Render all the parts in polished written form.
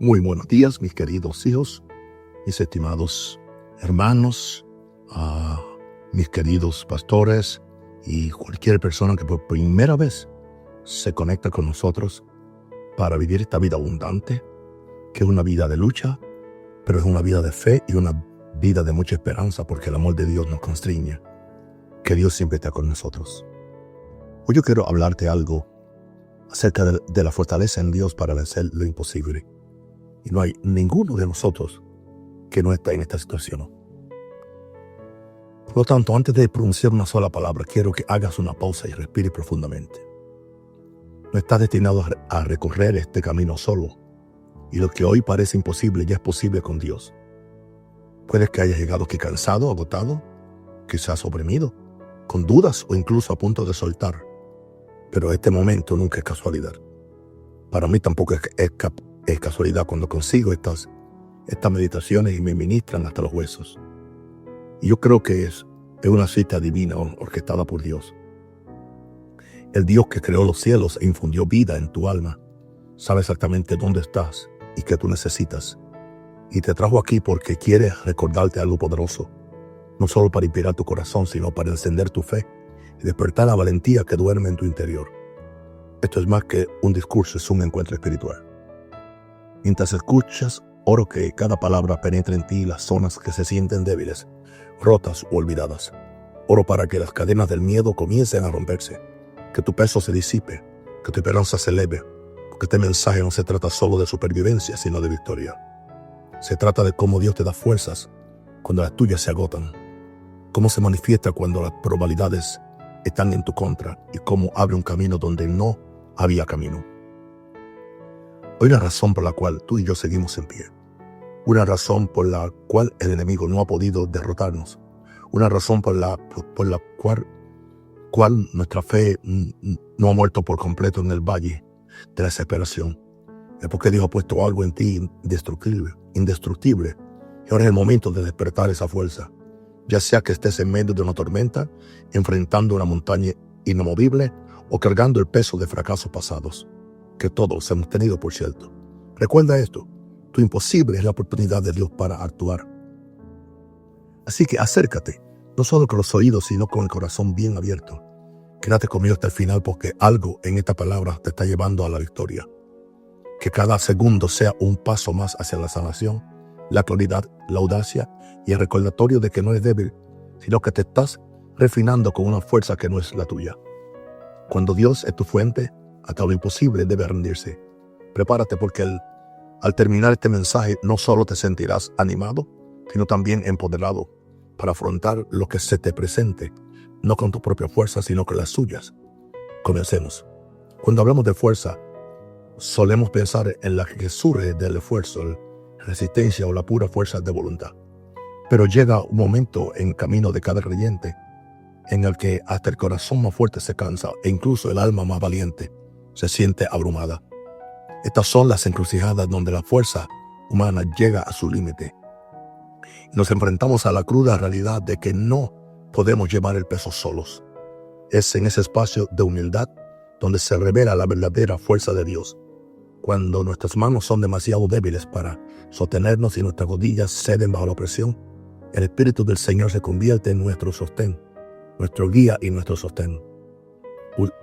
Muy buenos días, mis queridos hijos, mis estimados hermanos, mis queridos pastores y cualquier persona que por primera vez se conecta con nosotros para vivir esta vida abundante, que es una vida de lucha, pero es una vida de fe y una vida de mucha esperanza, porque el amor de Dios nos constriñe, que Dios siempre está con nosotros. Hoy yo quiero hablarte algo acerca de la fortaleza en Dios para vencer lo imposible. Y no hay ninguno de nosotros que no está en esta situación. Por lo tanto, antes de pronunciar una sola palabra, quiero que hagas una pausa y respires profundamente. No estás destinado a recorrer este camino solo, y lo que hoy parece imposible ya es posible con Dios. Puedes que hayas llegado aquí cansado, agotado, quizás oprimido, con dudas o incluso a punto de soltar. Pero este momento nunca es casualidad. Para mí tampoco es casualidad cuando consigo estas meditaciones y me ministran hasta los huesos. Y yo creo que es una cita divina orquestada por Dios. El Dios que creó los cielos e infundió vida en tu alma sabe exactamente dónde estás y qué tú necesitas. Y te trajo aquí porque quiere recordarte algo poderoso, no solo para inspirar tu corazón, sino para encender tu fe y despertar la valentía que duerme en tu interior. Esto es más que un discurso, es un encuentro espiritual. Mientras escuchas, oro que cada palabra penetre en ti las zonas que se sienten débiles, rotas o olvidadas. Oro para que las cadenas del miedo comiencen a romperse, que tu peso se disipe, que tu esperanza se eleve, porque este mensaje no se trata solo de supervivencia, sino de victoria. Se trata de cómo Dios te da fuerzas cuando las tuyas se agotan, cómo se manifiesta cuando las probabilidades están en tu contra y cómo abre un camino donde no había camino. Hay una razón por la cual tú y yo seguimos en pie. Una razón por la cual el enemigo no ha podido derrotarnos. Una razón por la cual nuestra fe no ha muerto por completo en el valle de la desesperación. Es porque Dios ha puesto algo en ti indestructible. Y ahora es el momento de despertar esa fuerza. Ya sea que estés en medio de una tormenta, enfrentando una montaña inamovible o cargando el peso de fracasos pasados, que todos hemos tenido, por cierto. Recuerda esto, tu imposible es la oportunidad de Dios para actuar. Así que acércate, no solo con los oídos, sino con el corazón bien abierto. Quédate conmigo hasta el final, porque algo en esta palabra te está llevando a la victoria. Que cada segundo sea un paso más hacia la sanación, la claridad, la audacia y el recordatorio de que no eres débil, sino que te estás refinando con una fuerza que no es la tuya. Cuando Dios es tu fuente, hasta lo imposible debe rendirse. Prepárate, porque al terminar este mensaje no solo te sentirás animado, sino también empoderado para afrontar lo que se te presente, no con tu propia fuerza, sino con las suyas. Comencemos. Cuando hablamos de fuerza, solemos pensar en la que surge del esfuerzo, la resistencia o la pura fuerza de voluntad. Pero llega un momento en el camino de cada creyente en el que hasta el corazón más fuerte se cansa e incluso el alma más valiente se siente abrumada. Estas son las encrucijadas donde la fuerza humana llega a su límite. Nos enfrentamos a la cruda realidad de que no podemos llevar el peso solos. Es en ese espacio de humildad donde se revela la verdadera fuerza de Dios. Cuando nuestras manos son demasiado débiles para sostenernos y nuestras rodillas ceden bajo la presión, el Espíritu del Señor se convierte en nuestro sostén, nuestro guía y nuestro sostén.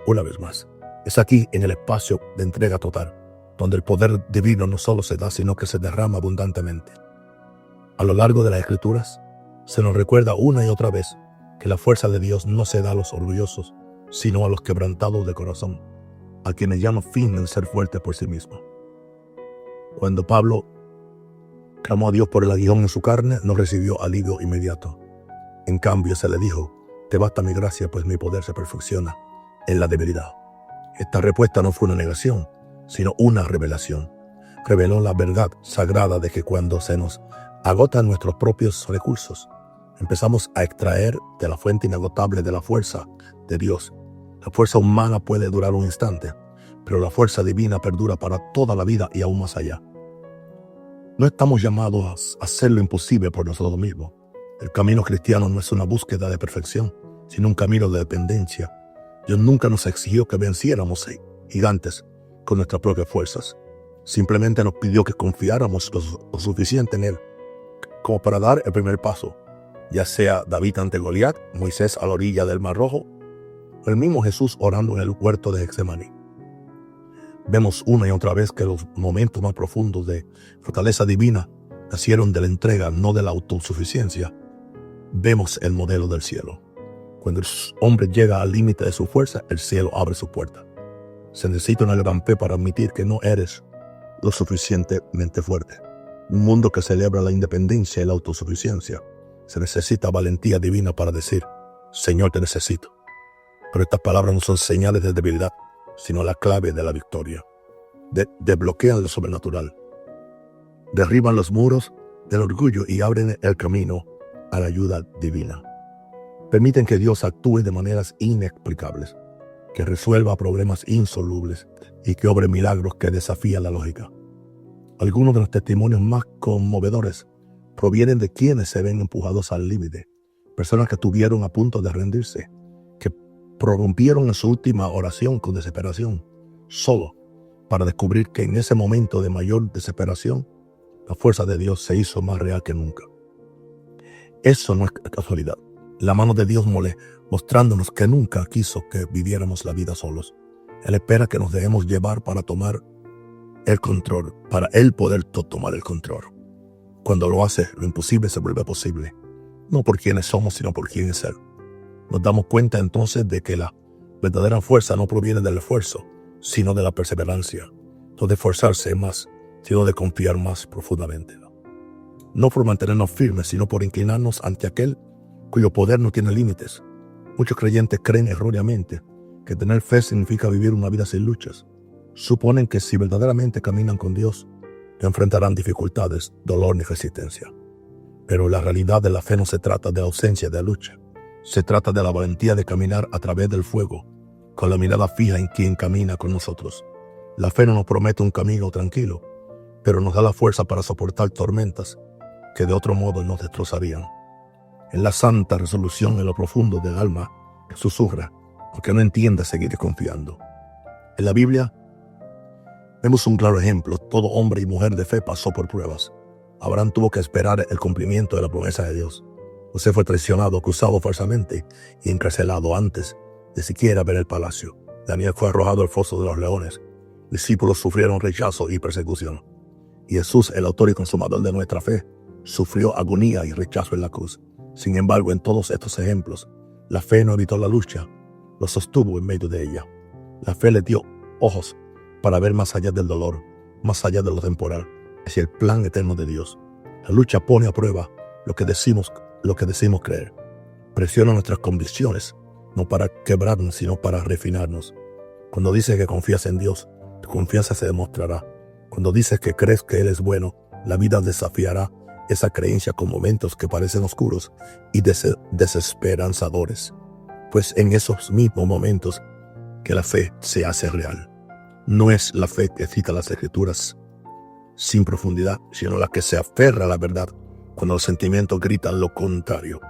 Una vez más, es aquí en el espacio de entrega total, donde el poder divino no solo se da, sino que se derrama abundantemente. A lo largo de las Escrituras, se nos recuerda una y otra vez que la fuerza de Dios no se da a los orgullosos, sino a los quebrantados de corazón, a quienes ya no fingen ser fuertes por sí mismos. Cuando Pablo clamó a Dios por el aguijón en su carne, no recibió alivio inmediato. En cambio, se le dijo: «Te basta mi gracia, pues mi poder se perfecciona en la debilidad». Esta respuesta no fue una negación, sino una revelación. Reveló la verdad sagrada de que cuando se nos agotan nuestros propios recursos, empezamos a extraer de la fuente inagotable de la fuerza de Dios. La fuerza humana puede durar un instante, pero la fuerza divina perdura para toda la vida y aún más allá. No estamos llamados a hacer lo imposible por nosotros mismos. El camino cristiano no es una búsqueda de perfección, sino un camino de dependencia. Dios nunca nos exigió que venciéramos gigantes con nuestras propias fuerzas, Simplemente nos pidió que confiáramos lo suficiente en Él como para dar el primer paso, ya sea David ante Goliat, Moisés a la orilla del Mar Rojo, o el mismo Jesús orando en el huerto de Getsemaní. Vemos una y otra vez que los momentos más profundos de fortaleza divina nacieron de la entrega, no de la autosuficiencia. Vemos el modelo del cielo. Cuando el hombre llega al límite de su fuerza, el cielo abre su puerta. Se necesita una gran fe para admitir que no eres lo suficientemente fuerte. Un mundo que celebra la independencia y la autosuficiencia. Se necesita valentía divina para decir, Señor, te necesito. Pero estas palabras no son señales de debilidad, sino la clave de la victoria. Desbloquean lo sobrenatural. Derriban los muros del orgullo y abren el camino a la ayuda divina. Permiten que Dios actúe de maneras inexplicables, que resuelva problemas insolubles y que obre milagros que desafían la lógica. Algunos de los testimonios más conmovedores provienen de quienes se ven empujados al límite, personas que estuvieron a punto de rendirse, que prorrumpieron en su última oración con desesperación, solo para descubrir que en ese momento de mayor desesperación, la fuerza de Dios se hizo más real que nunca. Eso no es casualidad. La mano de Dios mostrándonos que nunca quiso que viviéramos la vida solos. Él espera que nos dejemos llevar para tomar el control, para Él poder tomar el control. Cuando lo hace, lo imposible se vuelve posible. No por quienes somos, sino por quién es Él. Nos damos cuenta entonces de que la verdadera fuerza no proviene del esfuerzo, sino de la perseverancia. No de esforzarse más, sino de confiar más profundamente. No por mantenernos firmes, sino por inclinarnos ante aquel cuyo poder no tiene límites. Muchos creyentes creen erróneamente que tener fe significa vivir una vida sin luchas. Suponen que si verdaderamente caminan con Dios, no enfrentarán dificultades, dolor ni resistencia. Pero la realidad de la fe no se trata de ausencia de lucha. Se trata de la valentía de caminar a través del fuego, con la mirada fija en quien camina con nosotros. La fe no nos promete un camino tranquilo, pero nos da la fuerza para soportar tormentas que de otro modo nos destrozarían. Es la santa resolución en lo profundo del alma que susurra, porque no entiende seguir confiando. En la Biblia vemos un claro ejemplo. Todo hombre y mujer de fe pasó por pruebas. Abraham tuvo que esperar el cumplimiento de la promesa de Dios. José fue traicionado, acusado falsamente y encarcelado antes de siquiera ver el palacio. Daniel fue arrojado al foso de los leones. Discípulos sufrieron rechazo y persecución. Y Jesús, el autor y consumador de nuestra fe, sufrió agonía y rechazo en la cruz. Sin embargo, en todos estos ejemplos, la fe no evitó la lucha, lo sostuvo en medio de ella. La fe le dio ojos para ver más allá del dolor, más allá de lo temporal, hacia el plan eterno de Dios. La lucha pone a prueba lo que decimos creer. Presiona nuestras convicciones, no para quebrarnos, sino para refinarnos. Cuando dices que confías en Dios, tu confianza se demostrará. Cuando dices que crees que Él es bueno, la vida desafiará esa creencia con momentos que parecen oscuros y desesperanzadores. Pues en esos mismos momentos que la fe se hace real. No es la fe que cita las Escrituras sin profundidad, sino la que se aferra a la verdad cuando los sentimientos gritan lo contrario.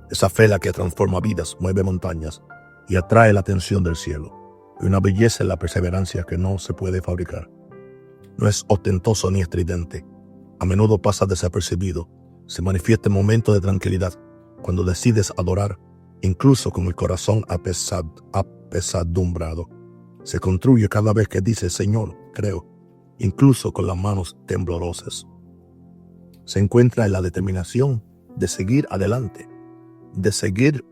Esa fe la que transforma vidas, mueve montañas y atrae la atención del cielo. Y una belleza en la perseverancia que no se puede fabricar. No es ostentoso ni estridente. A menudo pasa desapercibido. Se manifiesta en momentos de tranquilidad, cuando decides adorar, incluso con el corazón apesadumbrado. Se construye cada vez que dices, Señor, creo, incluso con las manos temblorosas. Se encuentra en la determinación de seguir adelante, de seguir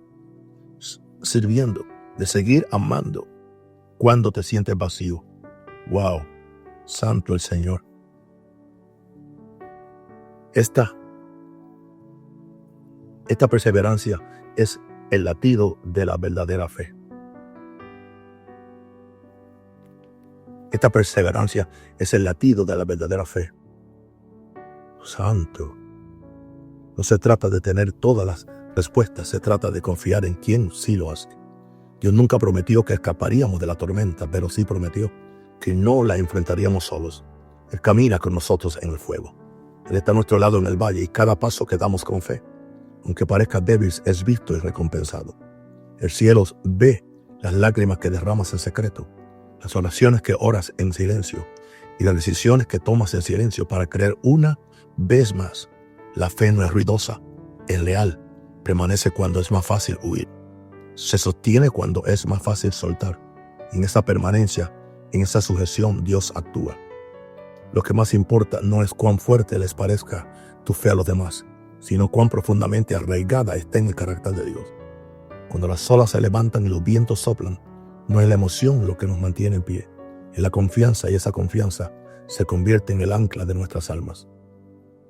sirviendo, de seguir amando, cuando te sientes vacío. ¡Wow! Santo el Señor. Esta perseverancia es el latido de la verdadera fe. Esta perseverancia es el latido de la verdadera fe. Santo. No se trata de tener todas las respuestas, se trata de confiar en quien sí lo hace. Dios nunca prometió que escaparíamos de la tormenta, pero sí prometió que no la enfrentaríamos solos. Él camina con nosotros en el fuego. Él está a nuestro lado en el valle y cada paso que damos con fe, aunque parezca débil, es visto y recompensado. El cielo ve las lágrimas que derramas en secreto, las oraciones que oras en silencio y las decisiones que tomas en silencio para creer una vez más. La fe no es ruidosa, es leal, permanece cuando es más fácil huir, se sostiene cuando es más fácil soltar. En esa permanencia, en esa sujeción, Dios actúa. Lo que más importa no es cuán fuerte les parezca tu fe a los demás, sino cuán profundamente arraigada está en el carácter de Dios. Cuando las olas se levantan y los vientos soplan, no es la emoción lo que nos mantiene en pie, es la confianza, y esa confianza se convierte en el ancla de nuestras almas.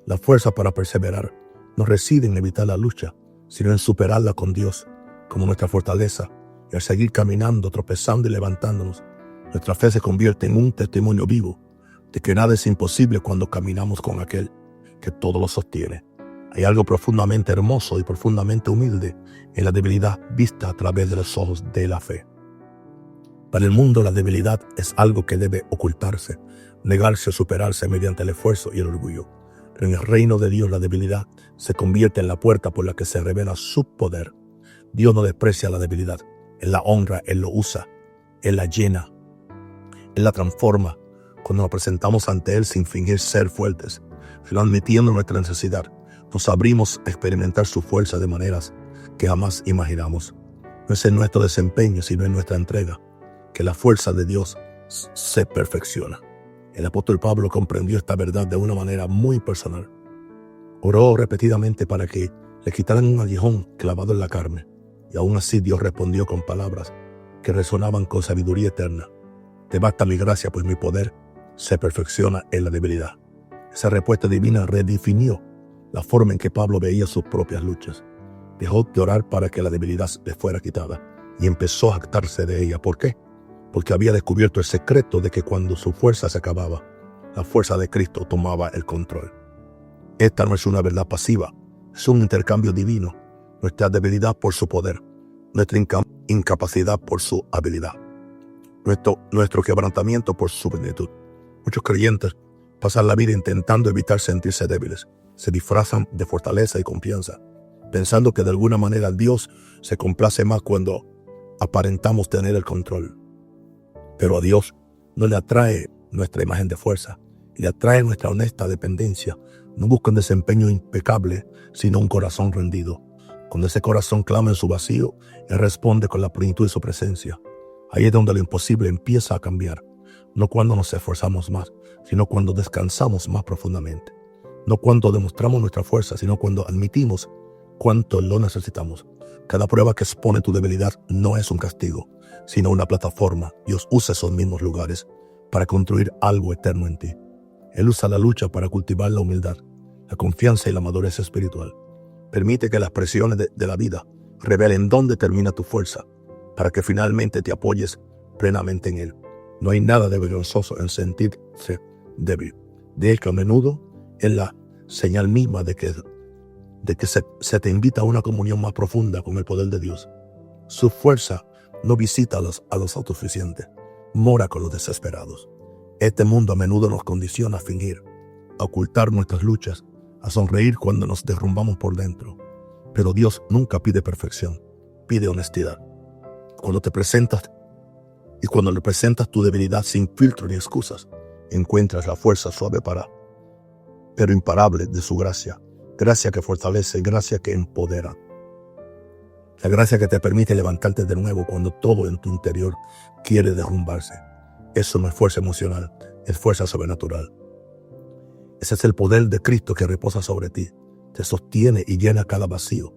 La fuerza para perseverar no reside en evitar la lucha, sino en superarla con Dios como nuestra fortaleza, y al seguir caminando, tropezando y levantándonos, nuestra fe se convierte en un testimonio vivo de que nada es imposible cuando caminamos con aquel que todo lo sostiene. Hay algo profundamente hermoso y profundamente humilde en la debilidad vista a través de los ojos de la fe. Para el mundo, la debilidad es algo que debe ocultarse, negarse o superarse mediante el esfuerzo y el orgullo. Pero en el reino de Dios, la debilidad se convierte en la puerta por la que se revela su poder. Dios no desprecia la debilidad, Él la honra, Él lo usa, Él la llena, Él la transforma. Cuando nos presentamos ante Él sin fingir ser fuertes, sino admitiendo nuestra necesidad, nos abrimos a experimentar su fuerza de maneras que jamás imaginamos. No es en nuestro desempeño, sino en nuestra entrega, que la fuerza de Dios se perfecciona. El apóstol Pablo comprendió esta verdad de una manera muy personal. Oró repetidamente para que le quitaran un aguijón clavado en la carne, y aún así Dios respondió con palabras que resonaban con sabiduría eterna. Te basta mi gracia, pues mi poder se perfecciona en la debilidad. Esa respuesta divina redefinió la forma en que Pablo veía sus propias luchas. Dejó de orar para que la debilidad le fuera quitada y empezó a jactarse de ella. ¿Por qué? Porque había descubierto el secreto de que cuando su fuerza se acababa, la fuerza de Cristo tomaba el control. Esta no es una verdad pasiva, es un intercambio divino. Nuestra debilidad por su poder, nuestra incapacidad por su habilidad, nuestro quebrantamiento por su plenitud. Muchos creyentes pasan la vida intentando evitar sentirse débiles. Se disfrazan de fortaleza y confianza, pensando que de alguna manera Dios se complace más cuando aparentamos tener el control. Pero a Dios no le atrae nuestra imagen de fuerza, y le atrae nuestra honesta dependencia. No busca un desempeño impecable, sino un corazón rendido. Cuando ese corazón clama en su vacío, Él responde con la plenitud de su presencia. Ahí es donde lo imposible empieza a cambiar. No cuando nos esforzamos más, sino cuando descansamos más profundamente. No cuando demostramos nuestra fuerza, sino cuando admitimos cuánto lo necesitamos. Cada prueba que expone tu debilidad no es un castigo, sino una plataforma. Dios usa esos mismos lugares para construir algo eterno en ti. Él usa la lucha para cultivar la humildad, la confianza y la madurez espiritual. Permite que las presiones de la vida revelen dónde termina tu fuerza, para que finalmente te apoyes plenamente en Él. No hay nada de vergonzoso en sentirse débil. De hecho, a menudo es la señal misma de que se te invita a una comunión más profunda con el poder de Dios. Su fuerza no visita a los autosuficientes, mora con los desesperados. Este mundo a menudo nos condiciona a fingir, a ocultar nuestras luchas, a sonreír cuando nos derrumbamos por dentro. Pero Dios nunca pide perfección, pide honestidad. Cuando le presentas tu debilidad sin filtro ni excusas, encuentras la fuerza suave pero imparable de su gracia. Gracia que fortalece, gracia que empodera. La gracia que te permite levantarte de nuevo cuando todo en tu interior quiere derrumbarse. Eso no es fuerza emocional, es fuerza sobrenatural. Ese es el poder de Cristo que reposa sobre ti. Te sostiene y llena cada vacío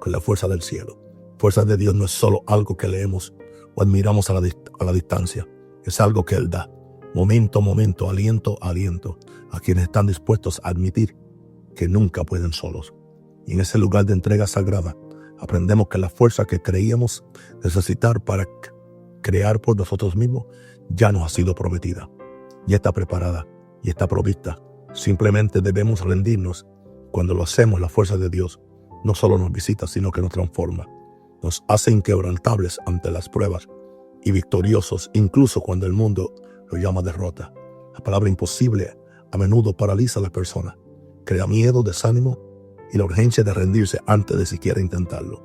con la fuerza del cielo. Fuerza de Dios no es solo algo que leemos o admiramos a la distancia. Es algo que Él da, momento a momento, aliento a aliento, a quienes están dispuestos a admitir que nunca pueden solos. Y en ese lugar de entrega sagrada, aprendemos que la fuerza que creíamos necesitar para crear por nosotros mismos ya nos ha sido prometida. Ya está preparada y está provista. Simplemente debemos rendirnos. Cuando lo hacemos, la fuerza de Dios no solo nos visita, sino que nos transforma. Nos hace inquebrantables ante las pruebas y victoriosos, incluso cuando el mundo lo llama derrota. La palabra imposible a menudo paraliza a las personas, crea miedo, desánimo y la urgencia de rendirse antes de siquiera intentarlo.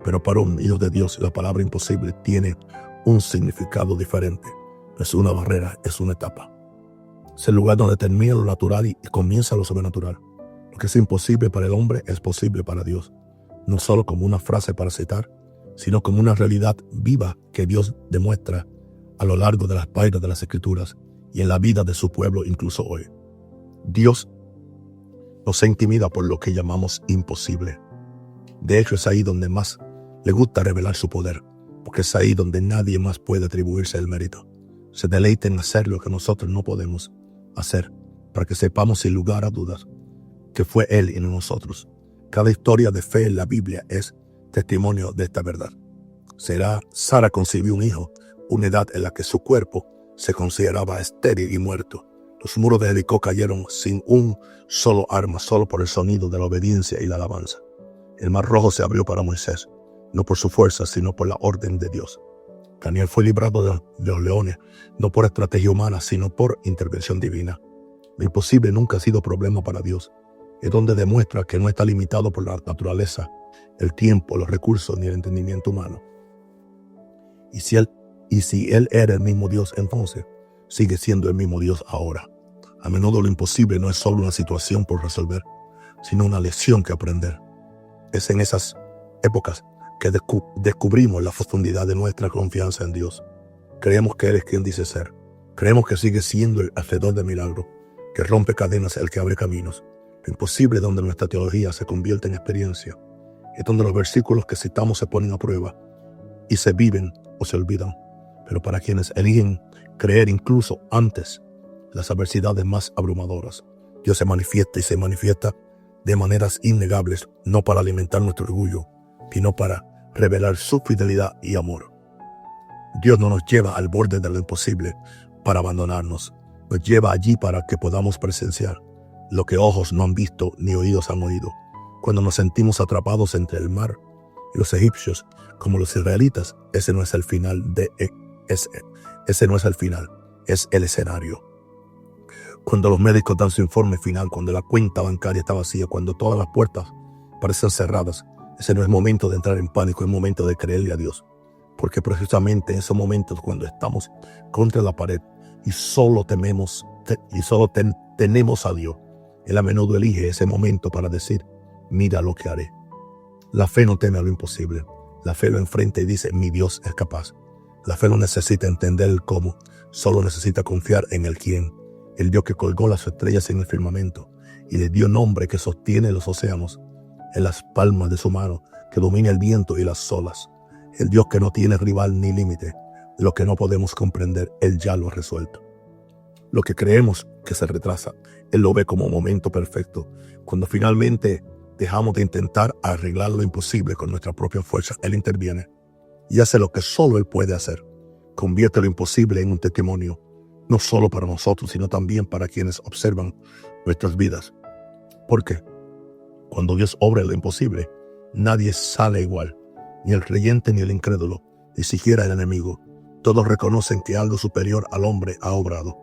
Pero para un hijo de Dios, la palabra imposible tiene un significado diferente. No es una barrera, es una etapa. Es el lugar donde termina lo natural y comienza lo sobrenatural. Lo que es imposible para el hombre es posible para Dios. No solo como una frase para citar, sino como una realidad viva que Dios demuestra a lo largo de las páginas de las Escrituras y en la vida de su pueblo incluso hoy. Dios no se intimida por lo que llamamos imposible. De hecho, es ahí donde más le gusta revelar su poder, porque es ahí donde nadie más puede atribuirse el mérito. Se deleita en hacer lo que nosotros no podemos hacer, para que sepamos sin lugar a dudas que fue Él y no nosotros. Cada historia de fe en la Biblia es testimonio de esta verdad. Sara concibió un hijo, una edad en la que su cuerpo se consideraba estéril y muerto. Los muros de Jericó cayeron sin un solo arma, solo por el sonido de la obediencia y la alabanza. El mar rojo se abrió para Moisés, no por su fuerza, sino por la orden de Dios. Daniel fue librado de los leones, no por estrategia humana, sino por intervención divina. Lo imposible nunca ha sido problema para Dios. Es donde demuestra que no está limitado por la naturaleza, el tiempo, los recursos ni el entendimiento humano. Y si Él era el mismo Dios entonces, sigue siendo el mismo Dios ahora. A menudo lo imposible no es solo una situación por resolver, sino una lección que aprender. Es en esas épocas que descubrimos la profundidad de nuestra confianza en Dios. Creemos que Él es quien dice ser. Creemos que sigue siendo el hacedor de milagros, que rompe cadenas, el que abre caminos. Lo imposible es donde nuestra teología se convierte en experiencia. Es donde los versículos que citamos se ponen a prueba y se viven o se olvidan. Pero para quienes eligen creer incluso antes las adversidades más abrumadoras, Dios se manifiesta y se manifiesta de maneras innegables, no para alimentar nuestro orgullo, sino para revelar su fidelidad y amor. Dios no nos lleva al borde de lo imposible para abandonarnos. Nos lleva allí para que podamos presenciar lo que ojos no han visto ni oídos han oído. Cuando nos sentimos atrapados entre el mar y los egipcios, como los israelitas, ese no es el final, es el escenario. Cuando los médicos dan su informe final, cuando la cuenta bancaria está vacía, cuando todas las puertas parecen cerradas, ese no es momento de entrar en pánico, es momento de creerle a Dios. Porque precisamente en esos momentos, cuando estamos contra la pared y solo tenemos a Dios, Él a menudo elige ese momento para decir: mira lo que haré. La fe no teme a lo imposible. La fe lo enfrenta y dice: mi Dios es capaz. La fe no necesita entender el cómo, solo necesita confiar en el quién. El Dios que colgó las estrellas en el firmamento y le dio nombre, que sostiene los océanos en las palmas de su mano, que domina el viento y las olas. El Dios que no tiene rival ni límite. Lo que no podemos comprender, Él ya lo ha resuelto. Lo que creemos que se retrasa, Él lo ve como un momento perfecto. Cuando finalmente dejamos de intentar arreglar lo imposible con nuestra propia fuerza, Él interviene y hace lo que solo Él puede hacer. Convierte lo imposible en un testimonio, no solo para nosotros, sino también para quienes observan nuestras vidas. Porque cuando Dios obra lo imposible, nadie sale igual, ni el creyente ni el incrédulo, ni siquiera el enemigo. Todos reconocen que algo superior al hombre ha obrado,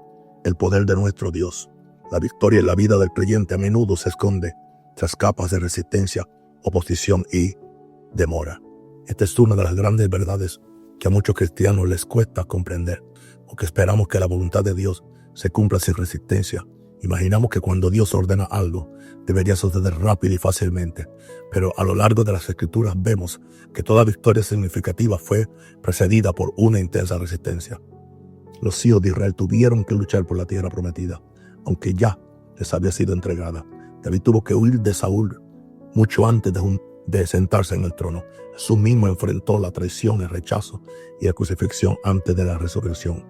el poder de nuestro Dios. La victoria en la vida del creyente a menudo se esconde tras capas de resistencia, oposición y demora. Esta es una de las grandes verdades que a muchos cristianos les cuesta comprender, porque esperamos que la voluntad de Dios se cumpla sin resistencia. Imaginamos que cuando Dios ordena algo, debería suceder rápido y fácilmente, pero a lo largo de las Escrituras vemos que toda victoria significativa fue precedida por una intensa resistencia. Los hijos de Israel tuvieron que luchar por la tierra prometida, aunque ya les había sido entregada. David tuvo que huir de Saúl mucho antes de sentarse en el trono. Jesús mismo enfrentó la traición, el rechazo y la crucifixión antes de la resurrección.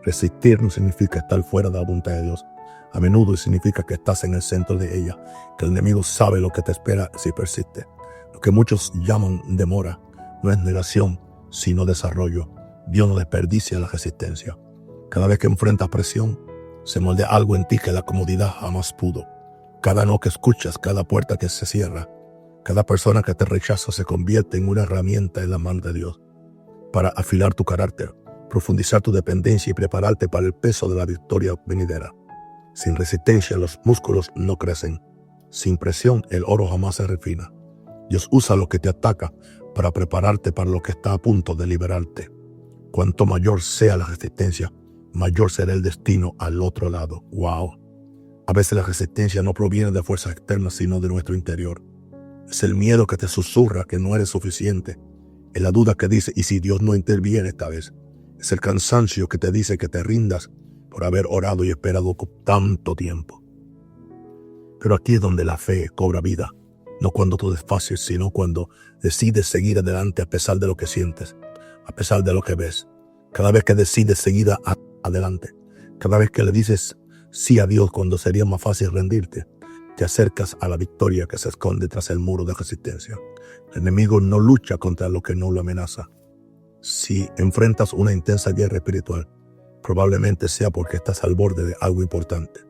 Resistir no significa estar fuera de la voluntad de Dios. A menudo significa que estás en el centro de ella, que el enemigo sabe lo que te espera si persiste. Lo que muchos llaman demora no es negación, sino desarrollo. Dios no desperdicia la resistencia. Cada vez que enfrentas presión, se moldea algo en ti que la comodidad jamás pudo. Cada no que escuchas, cada puerta que se cierra, cada persona que te rechaza se convierte en una herramienta en la mano de Dios para afilar tu carácter, profundizar tu dependencia y prepararte para el peso de la victoria venidera. Sin resistencia los músculos no crecen. Sin presión el oro jamás se refina. Dios usa lo que te ataca para prepararte para lo que está a punto de liberarte. Cuanto mayor sea la resistencia, mayor será el destino al otro lado. ¡Wow! A veces la resistencia no proviene de fuerzas externas, sino de nuestro interior. Es el miedo que te susurra que no eres suficiente. Es la duda que dice, ¿y si Dios no interviene esta vez? Es el cansancio que te dice que te rindas por haber orado y esperado tanto tiempo. Pero aquí es donde la fe cobra vida. No cuando todo es fácil, sino cuando decides seguir adelante a pesar de lo que sientes, a pesar de lo que ves. Cada vez que decides seguir adelante, cada vez que le dices sí a Dios cuando sería más fácil rendirte, te acercas a la victoria que se esconde tras el muro de resistencia. El enemigo no lucha contra lo que no lo amenaza. Si enfrentas una intensa guerra espiritual, probablemente sea porque estás al borde de algo importante.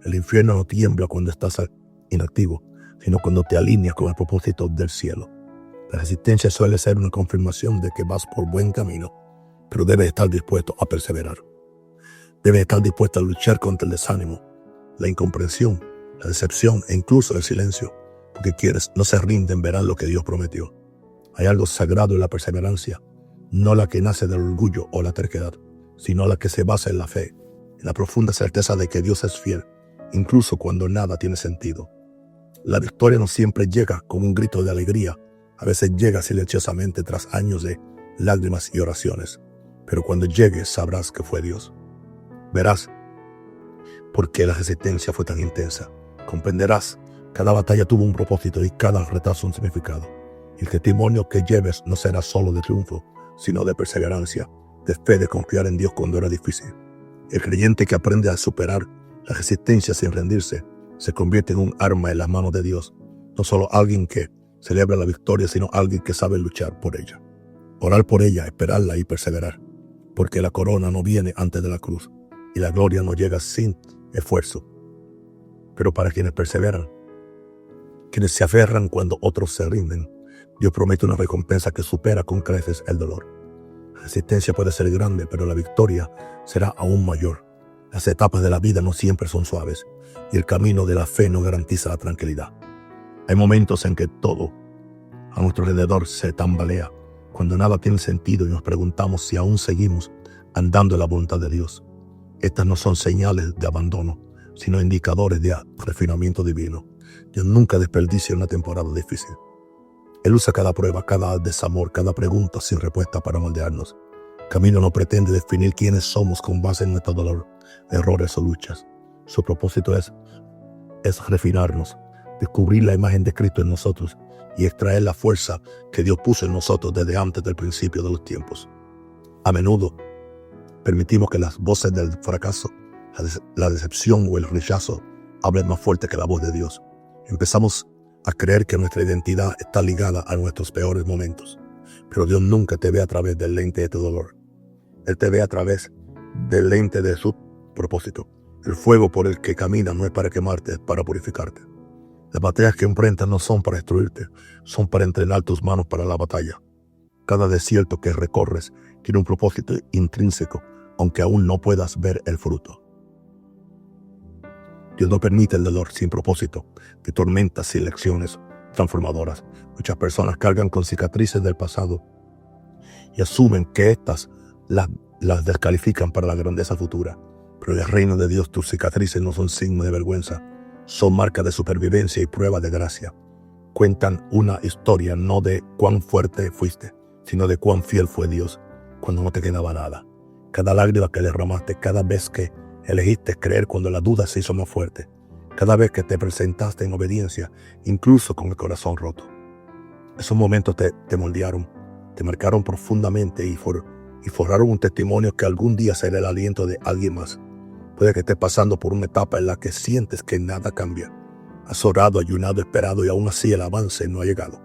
El infierno no tiembla cuando estás inactivo, sino cuando te alineas con el propósito del cielo. La resistencia suele ser una confirmación de que vas por buen camino, pero debes estar dispuesto a perseverar. Debes estar dispuesto a luchar contra el desánimo, la incomprensión, la decepción e incluso el silencio, porque quienes no se rinden verán lo que Dios prometió. Hay algo sagrado en la perseverancia, no la que nace del orgullo o la terquedad, sino la que se basa en la fe, en la profunda certeza de que Dios es fiel, incluso cuando nada tiene sentido. La victoria no siempre llega con un grito de alegría, a veces llega silenciosamente tras años de lágrimas y oraciones, pero cuando llegue sabrás que fue Dios. Verás por qué la resistencia fue tan intensa. Comprenderás, cada batalla tuvo un propósito y cada retraso un significado. El testimonio que lleves no será solo de triunfo, sino de perseverancia, de fe, de confiar en Dios cuando era difícil. El creyente que aprende a superar la resistencia sin rendirse, se convierte en un arma en las manos de Dios, no solo alguien que celebra la victoria, sino alguien que sabe luchar por ella. Orar por ella, esperarla y perseverar, porque la corona no viene antes de la cruz y la gloria no llega sin esfuerzo. Pero para quienes perseveran, quienes se aferran cuando otros se rinden, Dios promete una recompensa que supera con creces el dolor. La resistencia puede ser grande, pero la victoria será aún mayor. Las etapas de la vida no siempre son suaves y el camino de la fe no garantiza la tranquilidad. Hay momentos en que todo a nuestro alrededor se tambalea, cuando nada tiene sentido y nos preguntamos si aún seguimos andando en la voluntad de Dios. Estas no son señales de abandono, sino indicadores de refinamiento divino. Dios nunca desperdicia una temporada difícil. Él usa cada prueba, cada desamor, cada pregunta sin respuesta para moldearnos. Camino no pretende definir quiénes somos con base en nuestro dolor, errores o luchas. Su propósito es refinarnos, descubrir la imagen de Cristo en nosotros y extraer la fuerza que Dios puso en nosotros desde antes del principio de los tiempos. A menudo permitimos que las voces del fracaso, la decepción o el rechazo hablen más fuerte que la voz de Dios. Empezamos a creer que nuestra identidad está ligada a nuestros peores momentos. Pero Dios nunca te ve a través del lente de tu dolor. Él te ve a través del lente de su propósito. El fuego por el que caminas no es para quemarte, es para purificarte. Las batallas que enfrentas no son para destruirte, son para entrenar tus manos para la batalla. Cada desierto que recorres tiene un propósito intrínseco, aunque aún no puedas ver el fruto. Dios no permite el dolor sin propósito, de tormentas y lecciones transformadoras. Muchas personas cargan con cicatrices del pasado y asumen que estas las descalifican para la grandeza futura. Pero en el reino de Dios tus cicatrices no son signo de vergüenza, son marcas de supervivencia y prueba de gracia. Cuentan una historia no de cuán fuerte fuiste, sino de cuán fiel fue Dios cuando no te quedaba nada. Cada lágrima que derramaste, cada vez que elegiste creer cuando la duda se hizo más fuerte, cada vez que te presentaste en obediencia, incluso con el corazón roto. Esos momentos te moldearon, te marcaron profundamente y forjaron un testimonio que algún día será el aliento de alguien más. Puede que estés pasando por una etapa en la que sientes que nada cambia. Has orado, ayunado, esperado y aún así el avance no ha llegado.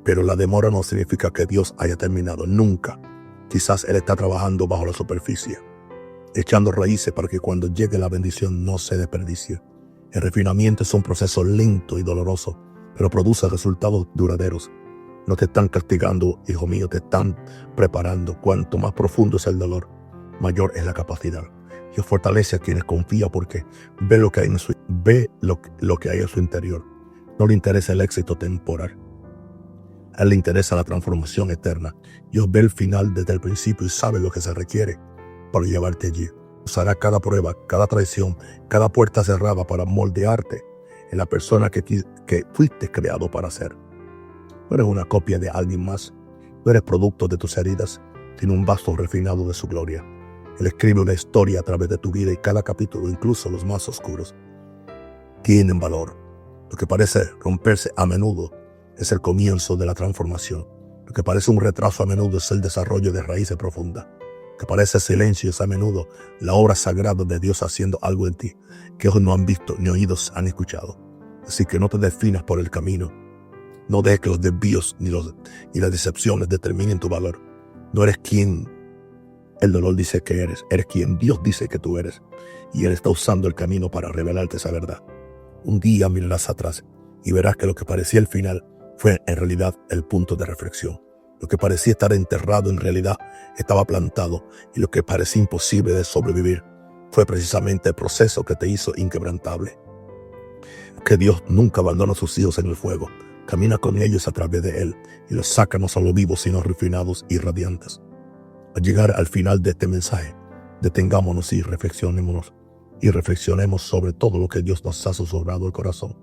Pero la demora no significa que Dios haya terminado, nunca. Quizás Él está trabajando bajo la superficie, echando raíces para que cuando llegue la bendición no se desperdicie. El refinamiento es un proceso lento y doloroso, pero produce resultados duraderos. No te están castigando, hijo mío, te están preparando. Cuanto más profundo es el dolor, mayor es la capacidad. Dios fortalece a quienes confían porque ve lo que hay en su interior. No le interesa el éxito temporal. A Él le interesa la transformación eterna. Dios ve el final desde el principio y sabe lo que se requiere para llevarte allí. usará cada prueba, cada traición, cada puerta cerrada para moldearte en la persona que fuiste creado para ser. No eres una copia de alguien más. No eres producto de tus heridas, sino un vaso refinado de su gloria. Él escribe una historia a través de tu vida y cada capítulo, incluso los más oscuros, tienen valor. Lo que parece romperse a menudo es el comienzo de la transformación. Lo que parece un retraso a menudo es el desarrollo de raíces profundas. Lo que parece silencio es a menudo la obra sagrada de Dios haciendo algo en ti que ojos no han visto ni oídos han escuchado. Así que no te definas por el camino. No dejes que los desvíos ni las decepciones determinen tu valor. No eres quien el dolor dice que eres. Eres quien Dios dice que tú eres. Y Él está usando el camino para revelarte esa verdad. Un día mirarás atrás y verás que lo que parecía el final fue en realidad el punto de reflexión. Lo que parecía estar enterrado en realidad estaba plantado, y lo que parecía imposible de sobrevivir fue precisamente el proceso que te hizo inquebrantable. Que Dios nunca abandona a sus hijos en el fuego. Camina con ellos a través de Él y los saca no solo vivos, sino refinados y radiantes. Al llegar al final de este mensaje, detengámonos y reflexionemos sobre todo lo que Dios nos ha susurrado el corazón.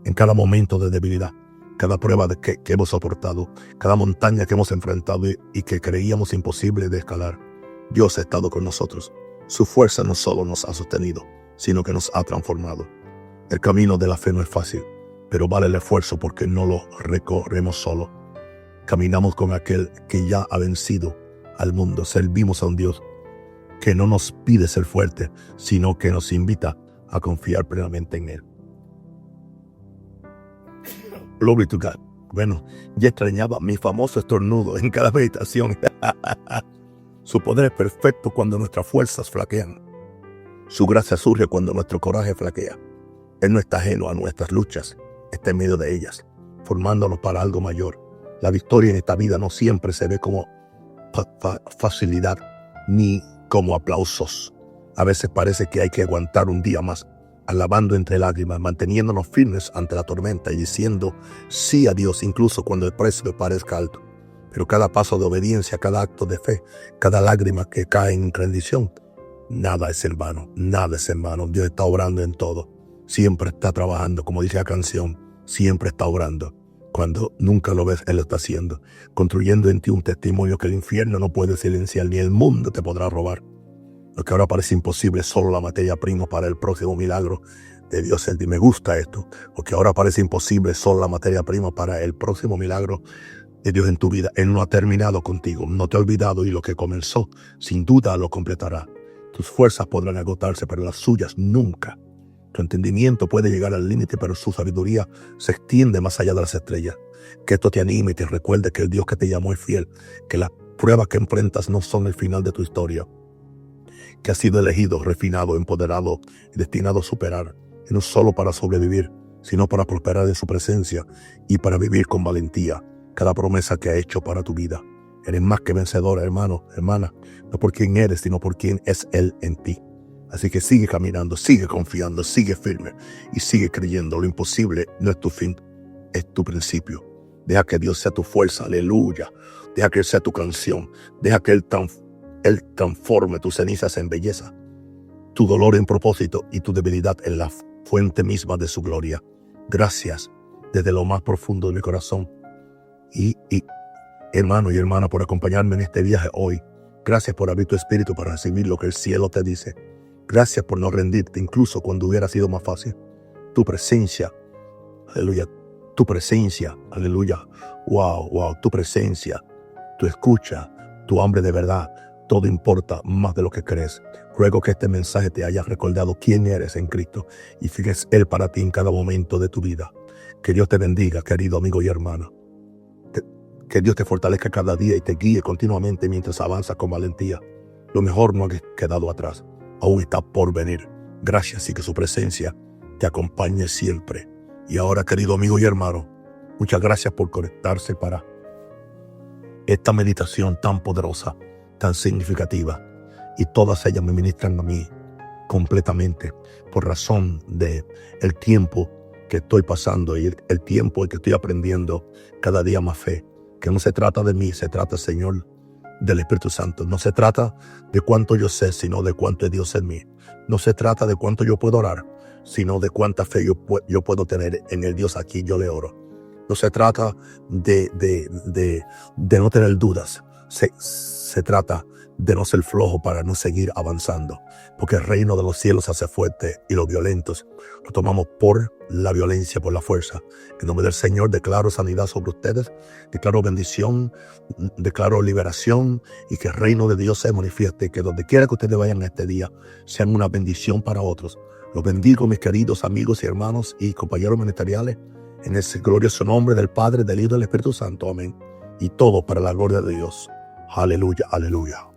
En cada momento de debilidad, cada prueba que hemos soportado, cada montaña que hemos enfrentado y que creíamos imposible de escalar, Dios ha estado con nosotros. Su fuerza no solo nos ha sostenido, sino que nos ha transformado. El camino de la fe no es fácil, pero vale el esfuerzo porque no lo recorremos solo. Caminamos con aquel que ya ha vencido al mundo. Servimos a un Dios que no nos pide ser fuerte, sino que nos invita a confiar plenamente en Él. Glory to God. Bueno, ya extrañaba mi famoso estornudo en cada meditación. Su poder es perfecto cuando nuestras fuerzas flaquean. Su gracia surge cuando nuestro coraje flaquea. Él no está ajeno a nuestras luchas, está en medio de ellas, formándonos para algo mayor. La victoria en esta vida no siempre se ve como facilidad ni como aplausos. A veces parece que hay que aguantar un día más, alabando entre lágrimas, manteniéndonos firmes ante la tormenta y diciendo sí a Dios incluso cuando el precio parezca alto. Pero cada paso de obediencia, cada acto de fe, cada lágrima que cae en rendición, nada es en vano, nada es en vano. Dios está obrando en todo. Siempre está trabajando, como dice la canción, siempre está obrando. Cuando nunca lo ves, Él lo está haciendo, construyendo en ti un testimonio que el infierno no puede silenciar, ni el mundo te podrá robar. Lo que ahora parece imposible es solo la materia prima para el próximo milagro de Dios. Y me gusta esto. Lo que ahora parece imposible es solo la materia prima para el próximo milagro de Dios en tu vida. Él no ha terminado contigo, no te ha olvidado, y lo que comenzó, sin duda lo completará. Tus fuerzas podrán agotarse, pero las suyas nunca. Tu entendimiento puede llegar al límite, pero su sabiduría se extiende más allá de las estrellas. Que esto te anime y te recuerde que el Dios que te llamó es fiel, que las pruebas que enfrentas no son el final de tu historia, que has sido elegido, refinado, empoderado y destinado a superar, y no solo para sobrevivir, sino para prosperar en su presencia y para vivir con valentía cada promesa que ha hecho para tu vida. Eres más que vencedora, hermano, hermana, no por quién eres, sino por quién es Él en ti. Así que sigue caminando, sigue confiando, sigue firme y sigue creyendo. Lo imposible no es tu fin, es tu principio. Deja que Dios sea tu fuerza, aleluya. Deja que Él sea tu canción. Deja que Él transforme tus cenizas en belleza, tu dolor en propósito y tu debilidad en la fuente misma de su gloria. Gracias desde lo más profundo de mi corazón. Y hermano y hermana, por acompañarme en este viaje hoy. Gracias por abrir tu espíritu para recibir lo que el cielo te dice. Gracias por no rendirte incluso cuando hubiera sido más fácil. Tu presencia, aleluya, tu presencia, aleluya, wow, tu presencia, tu escucha, tu hambre de verdad, todo importa más de lo que crees. Ruego que este mensaje te haya recordado quién eres en Cristo y fíjese Él para ti en cada momento de tu vida. Que Dios te bendiga, querido amigo y hermano. Que Dios te fortalezca cada día y te guíe continuamente mientras avanzas con valentía. Lo mejor no ha quedado atrás, aún está por venir. Gracias y que su presencia te acompañe siempre. Y ahora, querido amigo y hermano, muchas gracias por conectarse para esta meditación tan poderosa, tan significativa. Y todas ellas me ministran a mí completamente por razón de el tiempo que estoy pasando y el tiempo en que estoy aprendiendo cada día más fe. Que no se trata de mí, se trata, Señor, del Espíritu Santo. No se trata de cuánto yo sé, sino de cuánto es Dios en mí. No se trata de cuánto yo puedo orar, sino de cuánta fe yo puedo tener en el Dios a quien yo le oro. No se trata de no tener dudas. Se trata de no ser flojo para no seguir avanzando. Porque el reino de los cielos se hace fuerte y los violentos lo tomamos por la violencia, por la fuerza. En nombre del Señor declaro sanidad sobre ustedes, declaro bendición, declaro liberación y que el reino de Dios se manifieste. Que donde quiera que ustedes vayan este día sean una bendición para otros. Los bendigo, mis queridos amigos y hermanos y compañeros ministeriales, en ese glorioso nombre del Padre, del Hijo y del Espíritu Santo. Amén. Y todo para la gloria de Dios. Aleluya, aleluya.